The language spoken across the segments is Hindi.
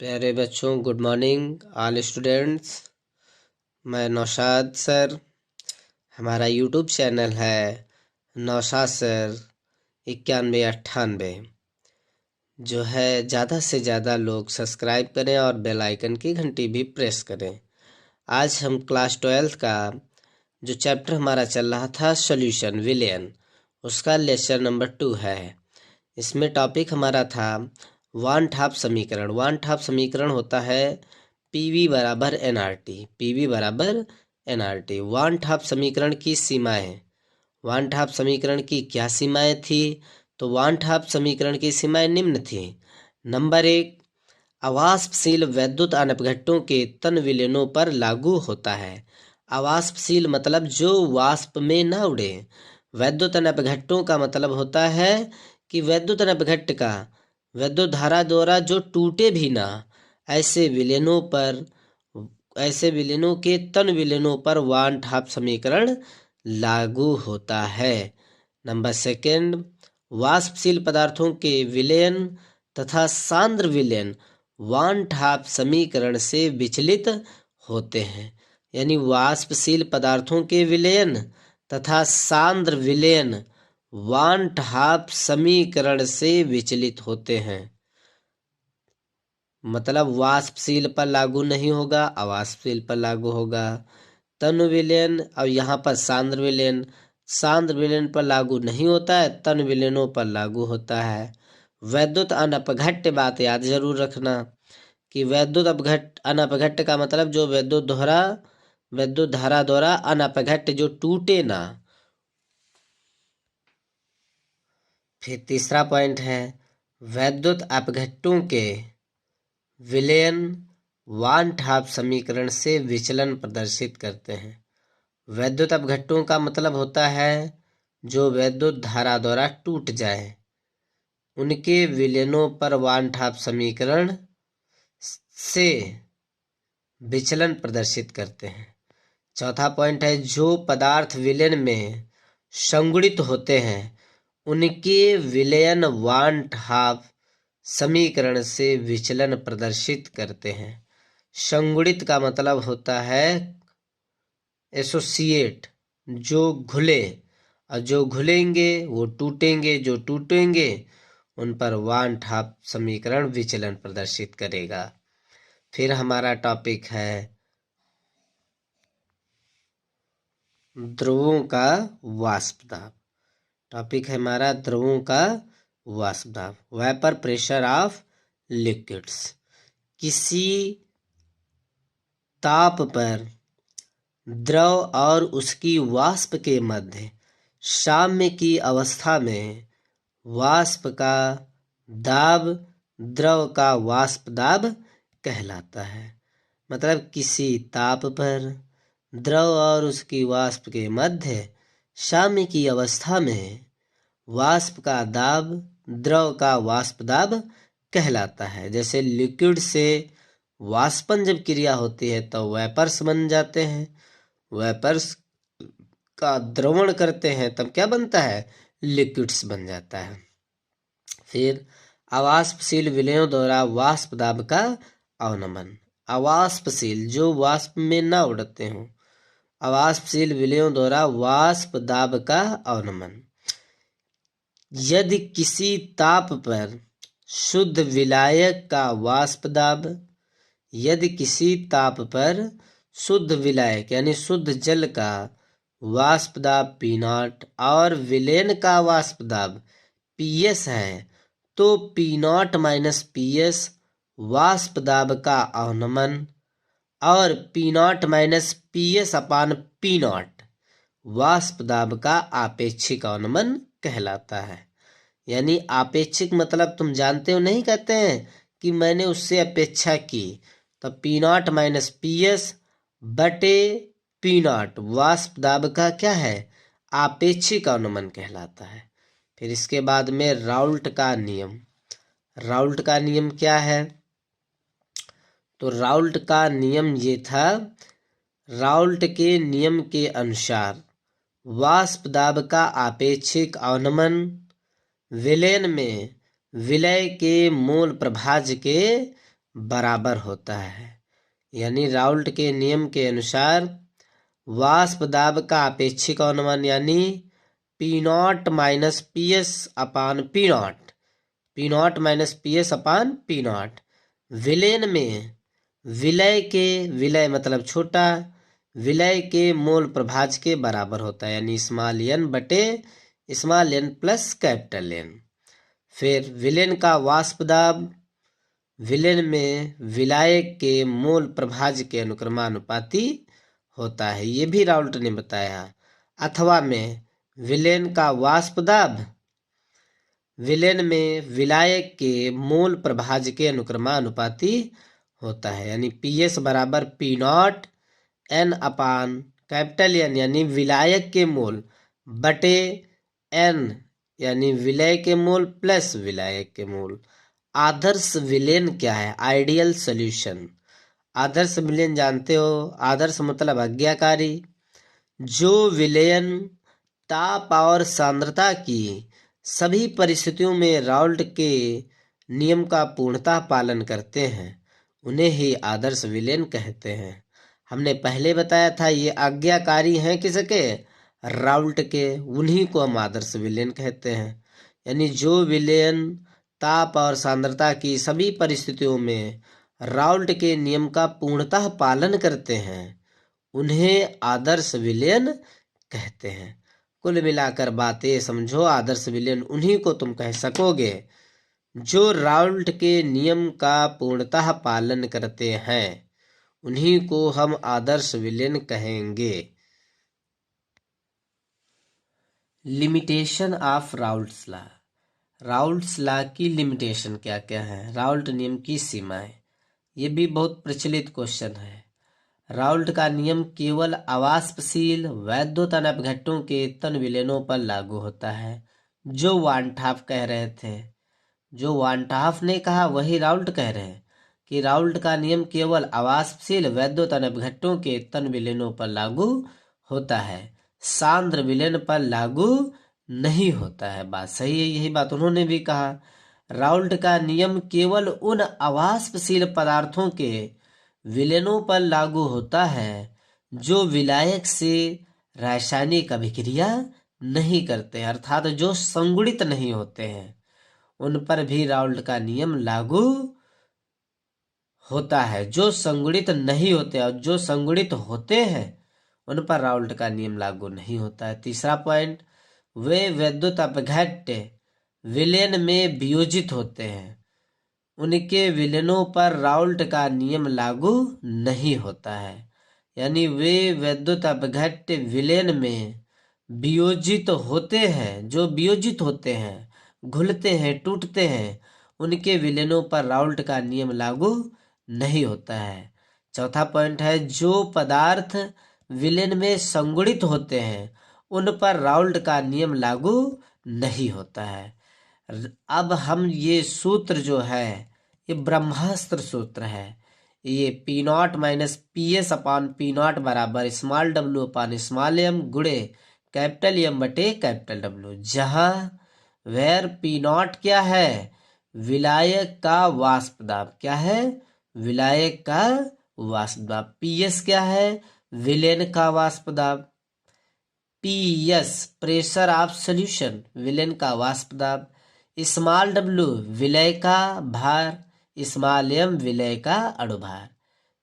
प्यारे बच्चों, गुड मॉर्निंग ऑल स्टूडेंट्स। मैं नौशाद सर। हमारा यूट्यूब चैनल है नौशाद सर 9198। जो है ज़्यादा से ज़्यादा लोग सब्सक्राइब करें और बेल आइकन की घंटी भी प्रेस करें। आज हम क्लास 12 का जो चैप्टर हमारा चल रहा था सॉल्यूशन विलेन, उसका लेक्चर नंबर 2 है। इसमें टॉपिक हमारा था वन हाफ समीकरण। वन हाफ समीकरण होता है पीवी बराबर एनआरटी। पीवी बराबर एनआरटी। वन हाफ समीकरण की सीमाएं। वन हाफ समीकरण की क्या सीमाएं थी? तो वन हाफ समीकरण की सीमाएं निम्न थी। नंबर 1, अवाष्पशील वैद्युत अनपघट्टों के तन विलयनों पर लागू होता है। अवाष्पशील मतलब जो वाष्प में ना उड़े। वैद्युत अनपघट्टों का मतलब होता है कि वैद्युत अनपघट्ट का वैद्युत धारा द्वारा जो टूटे भी ना, ऐसे विलयनों के तन विलयनों पर वन हाफ समीकरण लागू होता है। नंबर 2, वाष्पशील पदार्थों के विलयन तथा सांद्र विलयन वन हाफ समीकरण से विचलित होते हैं। यानी वाष्पशील पदार्थों के विलयन तथा सांद्र विलयन वन हाफ समीकरण से विचलित होते हैं। मतलब वाष्पशील पर लागू नहीं होगा, अवाष्पशील पर लागू होगा। तन विलयन और यहाँ पर सांद्र विलयन, सांद्र विलयन पर लागू नहीं होता है, तन विलयनों पर लागू होता है। वैद्युत अनपघट्ट बात याद जरूर रखना कि वैद्युत अनपघट्ट का मतलब जो वैद्युत धारा द्वारा अनपघट्ट जो टूटे ना। फिर तीसरा पॉइंट है वैद्युत अपघट्टों के विलयन वन हाफ समीकरण से विचलन प्रदर्शित करते हैं। वैद्युत अपघट्टों का मतलब होता है जो वैद्युत धारा द्वारा टूट जाए, उनके विलयनों पर वन हाफ समीकरण से विचलन प्रदर्शित करते हैं। चौथा पॉइंट है जो पदार्थ विलयन में संगुणित होते हैं, उनके विलयन वन हाफ समीकरण से विचलन प्रदर्शित करते हैं। संगुणित का मतलब होता है एसोसिएट, जो घुले, और जो घुलेंगे वो टूटेंगे, जो टूटेंगे उन पर वन हाफ समीकरण विचलन प्रदर्शित करेगा। फिर हमारा टॉपिक है द्रवों का वाष्प दाब। टॉपिक है हमारा द्रवों का वाष्प दाब। Vapour pressure of liquids. किसी ताप पर द्रव और उसकी वाष्प के मध्य साम्य की अवस्था में वाष्प का दाब द्रव का वाष्प दाब कहलाता है। मतलब किसी ताप पर द्रव और उसकी वाष्प के मध्य साम्य की अवस्था में वाष्प का दाब द्रव का वाष्प दाब कहलाता है। जैसे लिक्विड से वाष्पन जब क्रिया होती है तो वेपर्स बन जाते हैं, वेपर्स का द्रवण करते हैं तब क्या बनता है? लिक्विड्स बन जाता है। फिर अवाष्पशील विलयों द्वारा वाष्प दाब का अवनमन। अवाष्पशील जो वाष्प में ना उड़ते हों, अवाष्पशील विलयों द्वारा वाष्प दाब का अवनमन। यदि किसी ताप पर शुद्ध विलायक का वाष्प दाब, यदि किसी ताप पर शुद्ध विलायक यानी शुद्ध जल का वाष्प दाब P0 और विलयन का वाष्प दाब PS है, तो P0 माइनस PS वाष्प दाब का अवनमन और P0 माइनस PS अपान P0 वाष्प दाब का आपेक्षिक अवनमन कहलाता है। यानी आपेक्षिक मतलब तुम जानते हो, नहीं कहते हैं कि मैंने उससे अपेक्षा की, तो P0 माइनस PS बटे P0 वाष्प दाब का क्या है? आपेक्षिक अवनमन कहलाता है। फिर इसके बाद में राउल्ट का नियम। राउल्ट का नियम क्या है? तो राउल्ट का नियम ये था, राउल्ट के नियम के अनुसार वाष्प दाब का आपेक्षिक अवनमन विलयन में विलय के मूल प्रभाज्य के बराबर होता है। यानी राउल्ट के नियम के अनुसार वाष्प दाब का अपेक्षिक अनुमान यानी P not minus P S upon P not, P not minus P S upon P not villain में विलय के, विलय मतलब छोटा, विलय के मोल प्रभाज के बराबर होता है, यानी स्मॉल एन बटे small N plus capital N. फिर विलेन का वाष्प दाब विलेन में विलायक के मोल प्रभाज के अनुक्रमानुपाती होता है, ये भी राउल्ट ने बताया। अथवा में विलेन का वाष्प दाब विलेन में विलायक के मोल प्रभाज के अनुक्रमानुपाती होता है, यानी पी एस बराबर P naught N upon capital N यानी विलायक के मोल बटे एन यानी विलय के मोल प्लस विलायक के मोल। आदर्श विलेन क्या है? Ideal solution. आदर्श विलेन जानते हो, आदर्श मतलब आज्ञाकारी। जो विलयन ताप और सांद्रता की सभी परिस्थितियों में राउल्ट के नियम का पूर्णतः पालन करते हैं, उन्हें ही आदर्श विलेन कहते हैं। हमने पहले बताया था ये आज्ञाकारी हैं किसके? राउल्ट के, उन्हीं को हम आदर्श विलेन कहते हैं। यानी जो विलेन ताप और सांद्रता की सभी परिस्थितियों में राउल्ट के नियम का पूर्णतः पालन करते हैं, उन्हें आदर्श विलेन कहते हैं। कुल मिलाकर बातें समझो, आदर्श विलेन उन्हीं को तुम कह सकोगे जो राउल्ट के नियम का पूर्णतः पालन करते हैं, उन्हीं को हम आदर्श विलेन कहेंगे। Limitation of Raoult's law. Raoult's law की लिमिटेशन क्या क्या है? राउल्ट नियम की सीमाएं, ये भी बहुत प्रचलित क्वेश्चन है। राउल्ट का नियम केवल अवाष्पशील वैद्युतन अपघट्टों के तन विलेनों पर लागू होता है। जो वानठाफ कह रहे थे, जो वानठाफ ने कहा वही राउल्ट कह रहे हैं कि राउल्ट का नियम केवल अवाष्पशील वैद्युतन अपघट्टों के तन विलेनों पर लागू होता है, सांद्र विलेन पर लागू नहीं होता है। बात सही है, यही बात उन्होंने भी कहा। राउल्ट का नियम केवल उन अवाष्पशील पदार्थों के विलेनों पर लागू होता है जो विलायक से रासायनिक अभिक्रिया नहीं करते, अर्थात जो संगुणित नहीं होते हैं, उन पर भी राउल्ट का नियम लागू होता है। जो संगुणित नहीं होते और जो संगुणित होते हैं उन पर राउल्ट का नियम लागू नहीं होता है। तीसरा पॉइंट, वे विद्युत अपघट्य विलेन में वियोजित होते हैं, उनके विलेनों पर राउल्ट का नियम लागू नहीं होता है। यानी वे विद्युत अपघट्य विलेन में वियोजित होते हैं, जो वियोजित होते हैं, घुलते हैं, टूटते हैं, उनके विलेनों पर राउल्ट का नियम लागू नहीं होता है। चौथा पॉइंट है, जो पदार्थ विलेन में संगुणित होते हैं उन पर राउल्ट का नियम लागू नहीं होता है। अब हम ये सूत्र जो है ये ब्रह्मास्त्र सूत्र है। ये P not minus P S upon P not बराबर small W upon small M गुणे कैपिटल एम बटे कैपिटल डब्ल्यू, जहां वेर पी नॉट क्या है? विलायक का वाष्प दाब। क्या है? विलायक का वाष्प दाब। पी एस क्या है? विलेन का वाष्प दाब। P S pressure of solution, villain का वाष्प दाब। स्मॉल डब्ल्यू विलय का भार, स्मॉल एम विलय का अणुभार।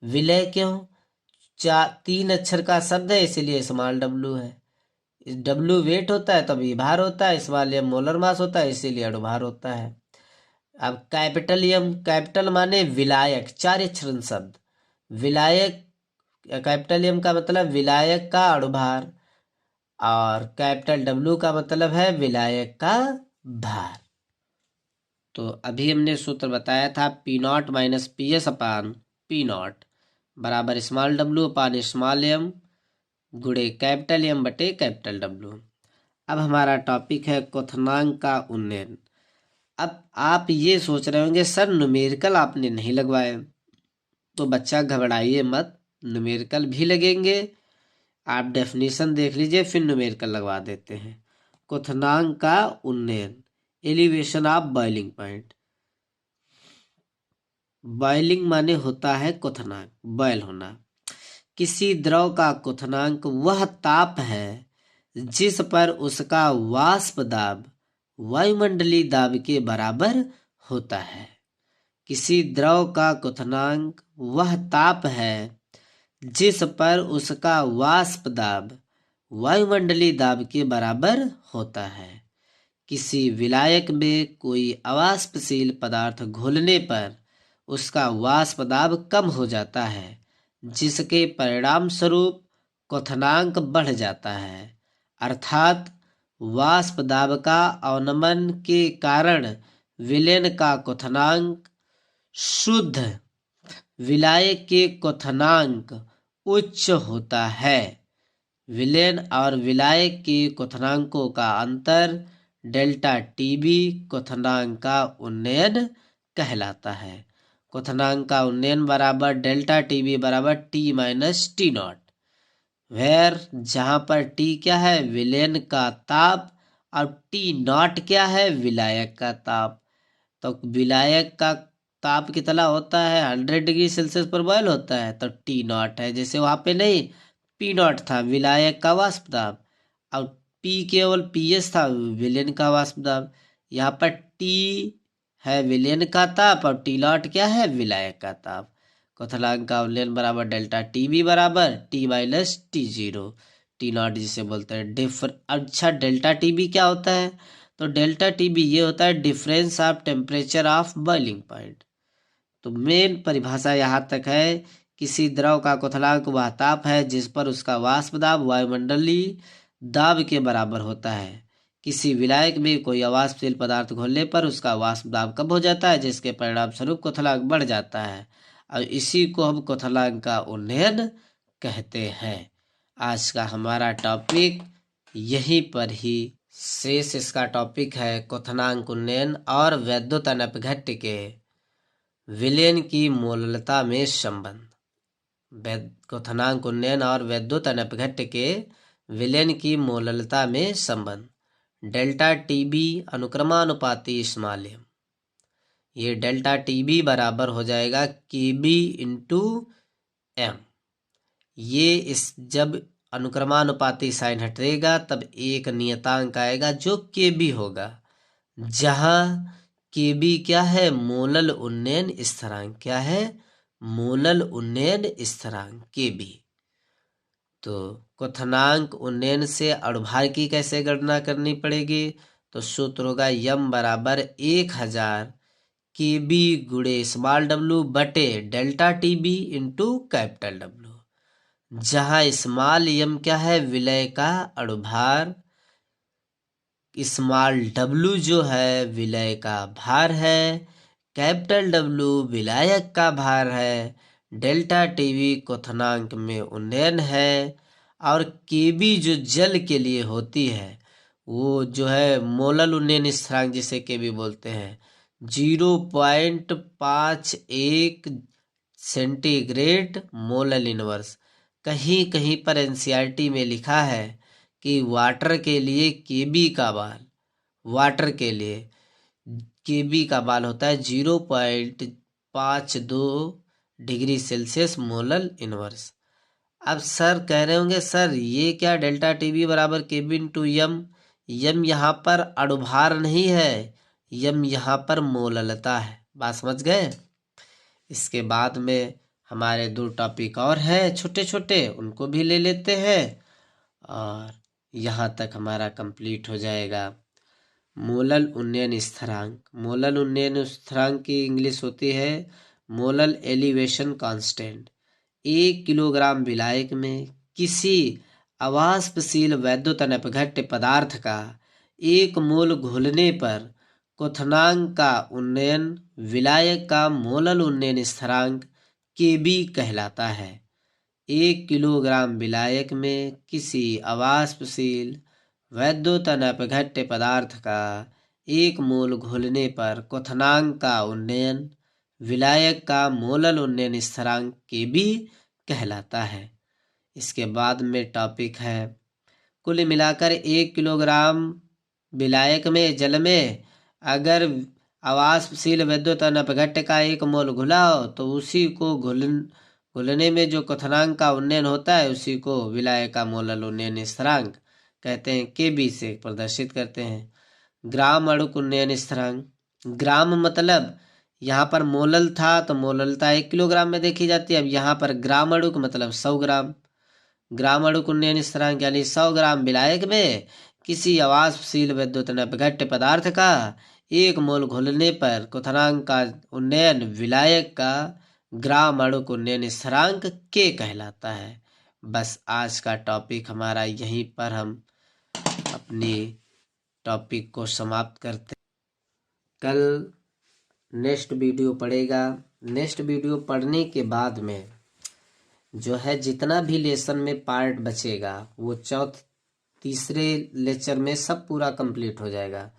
विलय क्यों? 3 अक्षर का शब्द है इसीलिए स्मॉल डब्ल्यू है। डब्ल्यू वेट होता है तभी भार होता है, स्मॉल एम मोलर मास होता है इसीलिए अणुभार होता है। अब कैपिटल एम, कैपिटल माने विलायक, 4 अक्षर शब्द। विलायक, कैपिटल एम का मतलब विलायक का अणुभार और कैपिटल डब्ल्यू का मतलब है विलायक का भार। तो अभी हमने सूत्र बताया था P not minus P S upon P not बराबर small W upon small M गुणे कैपिटल एम बटे कैपिटल डब्ल्यू। अब हमारा टॉपिक है क्वथनांक का उन्नयन। अब आप ये सोच रहे होंगे सर न्यूमेरिकल आपने नहीं लगवाए, तो बच्चा घबराइए मत, न्यूमेरिकल भी लगेंगे। आप डेफिनेशन देख लीजिए फिर न्यूमेरिकल लगवा देते हैं। क्वथनांक का उन्नयन, elevation of boiling point. Boiling माने होता है क्वथनांक, बॉयल होना। किसी द्रव का क्वथनांक वह ताप है जिस पर उसका वाष्प दाब वायुमंडलीय दाब के बराबर होता है। किसी द्रव का क्वथनांक वह ताप है जिस पर उसका वाष्प दाब वायुमंडलीय दाब के बराबर होता है। किसी विलायक में कोई अवाष्पशील पदार्थ घोलने पर उसका वाष्प दाब कम हो जाता है, जिसके परिणाम स्वरूप क्वथनांक बढ़ जाता है। अर्थात वाष्प दाब का अवनमन के कारण विलयन का क्वथनांक शुद्ध विलायक के क्वथनांक उच्च होता है। विलयन और विलायक के क्वथनांकों का अंतर डेल्टा टीबी क्वथनांक का उन्नयन कहलाता है। क्वथनांक का उन्नयन बराबर डेल्टा टीबी बराबर T minus T naught, where जहां पर टी क्या है विलयन का ताप और टी नॉट क्या है विलायक का ताप। तो विलायक का ताप कितना होता है 100 डिग्री सेल्सियस पर बॉयल होता है, तो टी नॉट है। जैसे वहां पे नहीं पी नॉट था विलायक का वाष्प दाब और पी केवल पीएस था विलयन का वाष्प दाब। यहाँ पर टी है विलयन का ताप और टी नॉट क्या है विलायक का ताप। क्वथनांक का उन्नयन बराबर डेल्टा टी बी बराबर T minus T zero, T not जिसे बोलते हैं डिफर। अच्छा डेल्टा टी बी क्या होता है, तो डेल्टा टी बी ये होता है difference of temperature of boiling point. तो मेन परिभाषा यहाँ तक है, किसी द्रव का क्वथनांक वह ताप है जिस पर उसका वाष्प दाब वायुमंडलीय दाब के बराबर होता है। किसी विलायक में कोई अवाष्पशील पदार्थ घोलने पर उसका वाष्प दाब कम हो जाता है, जिसके परिणाम स्वरूप क्वथनांक बढ़ जाता है और इसी को हम क्वथनांक का उन्नयन कहते हैं। आज का हमारा टॉपिक यहीं पर ही शेष। इसका टॉपिक है क्वथनांक उन्नयन और वैद्युत अनपघट्य के विलयन की मोललता में संबंध। क्वथनांक उन्नयन और वैद्युत अनपघट्य के विलयन की मोललता में संबंध। डेल्टा टीबी अनुक्रमानुपाती स्मॉल, ये डेल्टा टीबी बराबर हो जाएगा केबी इंटू एम। ये इस जब अनुक्रमानुपाती साइन हटेगा तब एक नियतांक आएगा जो केबी होगा, जहां केबी क्या है मोलल उन्नयन स्थिरांक, क्या है मोलल उन्नयन स्थिरांक केबी। तो क्वथनांक उन्नयन से अणुभार की कैसे गणना करनी पड़ेगी, तो सूत्र होगा यम बराबर 1000 केबी गुणे स्मॉल डब्लू बटे delta TB into capital W, जहां स्मॉल यम क्या है विलय का अणुभार, स्मॉल डब्लू जो है विलय का भार है, कैपिटल डब्लू विलायक का भार है, डेल्टा टीवी क्वथनांक में उन्नयन है और केबी जो जल के लिए होती है वो जो है मोलल उन्नयन स्थिरांक जिसे केबी बोलते हैं 0.51 सेंटीग्रेड मोलल इनवर्स। कहीं कहीं पर एनसीईआरटी में लिखा है कि वाटर के लिए केबी का बाल, वाटर के लिए केबी का बाल होता है 0.52 डिग्री सेल्सियस मोलल इनवर्स। अब सर कह रहे होंगे सर ये क्या डेल्टा टीबी बराबर केबी इंटू यम, यम यहाँ पर अणुभार नहीं है, यम यहाँ पर मोललता है। बात समझ गए। इसके बाद में हमारे 2 टॉपिक और हैं छोटे छोटे, उनको भी ले लेते हैं और यहाँ तक हमारा कंप्लीट हो जाएगा। मोलल उन्नयन स्थिरांक, मोलल उन्नयन स्थिरांक की इंग्लिश होती है मोलल एलिवेशन कांस्टेंट। 1 किलोग्राम विलायक में किसी अवाष्पशील वैद्युत अनपघट्य पदार्थ का 1 मोल घोलने पर क्वथनांक का उन्नयन विलायक का मोलल उन्नयन स्थिरांक केबी कहलाता है। 1 किलोग्राम विलायक में किसी अवाष्पशील वैद्युत अनपघट्य पदार्थ का 1 मोल घोलने पर क्वथनांक का उन्नयन विलायक का मोलल उन्नयन स्थिरांक केबी कहलाता है। इसके बाद में टॉपिक है कुल मिलाकर 1 किलोग्राम विलायक में जल में अगर अवाष्पशील विद्युत अपघट्य का एक मोल घुलाओ तो उसी को घुलने में जो क्वथनांक का उन्नयन होता है उसी को विलायक का मोलल उन्नयन स्थिरांक कहते हैं, Kb से प्रदर्शित करते हैं। ग्राम अणुक उन्नयन स्थिरांक, ग्राम मतलब यहाँ पर मोलल था तो मोललता 1 किलोग्राम में देखी जाती है। अब यहाँ पर ग्राम अणुक मतलब 100 ग्राम। ग्राम अणुक उन्नयन स्थिरांक यानी 100 ग्राम विलायक में किसी अवाष्पशील विद्युत अपघट्य पदार्थ का 1 मोल घुलने पर क्वथनांक का उन्नयन विलायक का ग्राम अणुक उन्नयन स्थिरांक K कहलाता है। बस आज का टॉपिक हमारा यहीं पर हम अपनी टॉपिक को समाप्त करते हैं। कल नेक्स्ट वीडियो पढ़ेगा। नेक्स्ट वीडियो पढ़ने के बाद में जो है जितना भी लेसन में पार्ट बचेगा वो तीसरे लेक्चर में सब पूरा कंप्लीट हो जाएगा।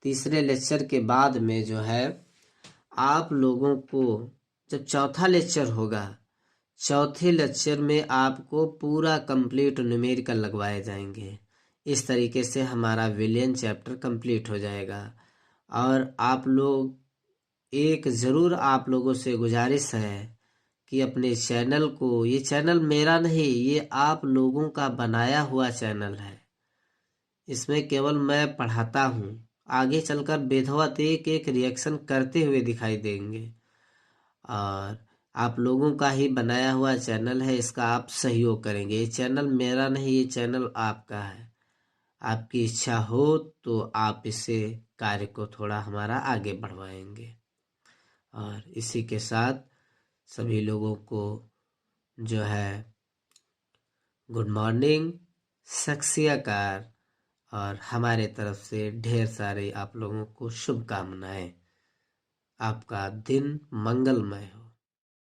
तीसरे लेक्चर के बाद में जो है आप लोगों को जब चौथा लेक्चर होगा, चौथे लेक्चर में आपको पूरा कंप्लीट न्यूमेरिकल लगवाए जाएंगे। इस तरीके से हमारा विलियन चैप्टर कंप्लीट हो जाएगा। और आप लोग एक ज़रूर आप लोगों से गुजारिश है कि अपने चैनल को, ये चैनल मेरा नहीं, ये आप लोगों का बनाया हुआ चैनल है। इसमें केवल मैं पढ़ाता हूँ, आगे चलकर बेधवत एक एक रिएक्शन करते हुए दिखाई देंगे। और आप लोगों का ही बनाया हुआ चैनल है, इसका आप सहयोग करेंगे। ये चैनल मेरा नहीं, ये चैनल आपका है। आपकी इच्छा हो तो आप इसे कार्य को थोड़ा हमारा आगे बढ़वाएंगे। और इसी के साथ सभी लोगों को जो है गुड मॉर्निंग, सत श्री अकाल और हमारे तरफ से ढेर सारे आप लोगों को शुभकामनाएं। आपका दिन मंगलमय हो।